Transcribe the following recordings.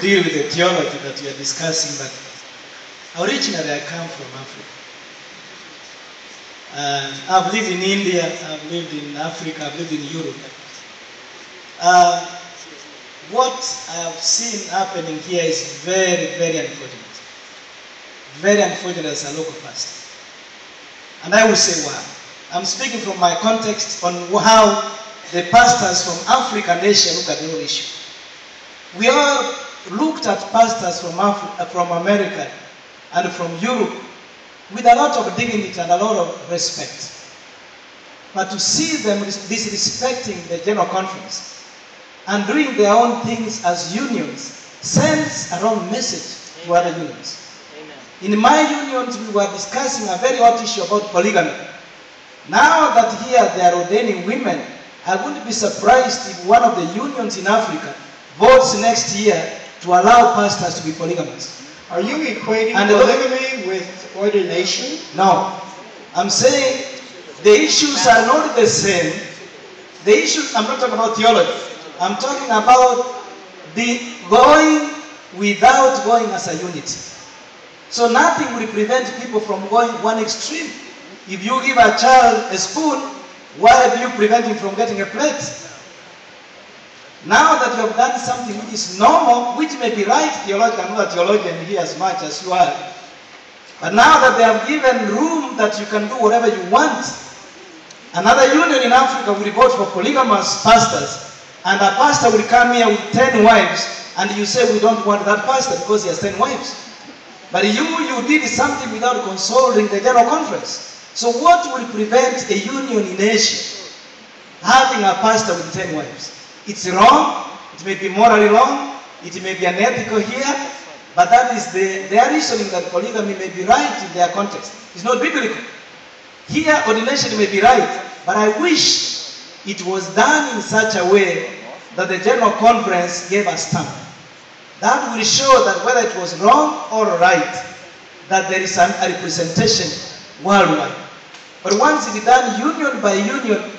deal with the theology that we are discussing, but originally I come from Africa. I've lived in India, I've lived in Africa, I've lived in Europe. What I have seen happening here is very, very unfortunate. Very unfortunate as a local pastor. And I will say why. I'm speaking from my context on how the pastors from Africa and Asia look at the whole issue. We all looked at pastors from America and from Europe with a lot of dignity and a lot of respect. But to see them disrespecting the General Conference and doing their own things as unions sends a wrong message to other unions. Amen. In my unions, we were discussing a very hot issue about polygamy. Now that here they are ordaining women, I wouldn't be surprised if one of the unions in Africa votes next year to allow pastors to be polygamous. Are you equating polygamy with ordination? No. I'm saying the issues are not the same. The issues, I'm not talking about theology. I'm talking about the going without going as a unit. So nothing will prevent people from going one extreme. If you give a child a spoon, why do you prevent him from getting a plate? Now that you have done something which is normal, which may be right theologically, I'm not a theologian here as much as you are, but now that they have given room that you can do whatever you want, another union in Africa will vote for polygamous pastors, and a pastor will come here with 10 wives, and you say we don't want that pastor because he has 10 wives. But you did something without consulting the General Conference. So what will prevent a union in Asia having a pastor with 10 wives? It's wrong, it may be morally wrong, it may be unethical here, but that is their reasoning that polygamy may be right in their context. It's not biblical. Here, ordination may be right, but I wish it was done in such a way that the General Conference gave a stamp. That will show that whether it was wrong or right, that there is a representation worldwide. But once it is done union by union,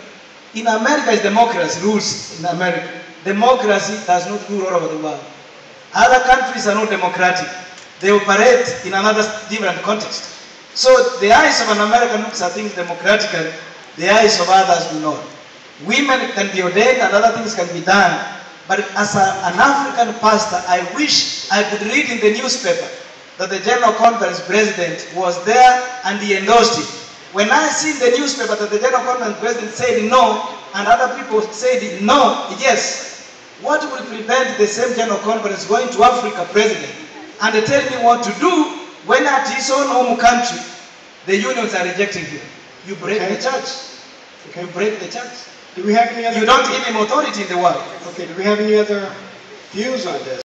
in America is democracy rules in America. Democracy does not rule all over the world. Other countries are not democratic. They operate in another different context. So the eyes of an American looks at things democratically, the eyes of others do not. Women can be ordained and other things can be done. But as an African pastor, I wish I could read in the newspaper that the General Conference president was there and he endorsed it. When I see in the newspaper that the General Conference president said no, and other people said no, yes, what will prevent the same General Conference going to Africa president and they tell me what to do when at his own home country, the unions are rejecting him? You break the church. You break the church. Do we have any other? You don't give him authority in the world. Okay, do we have any other views on this?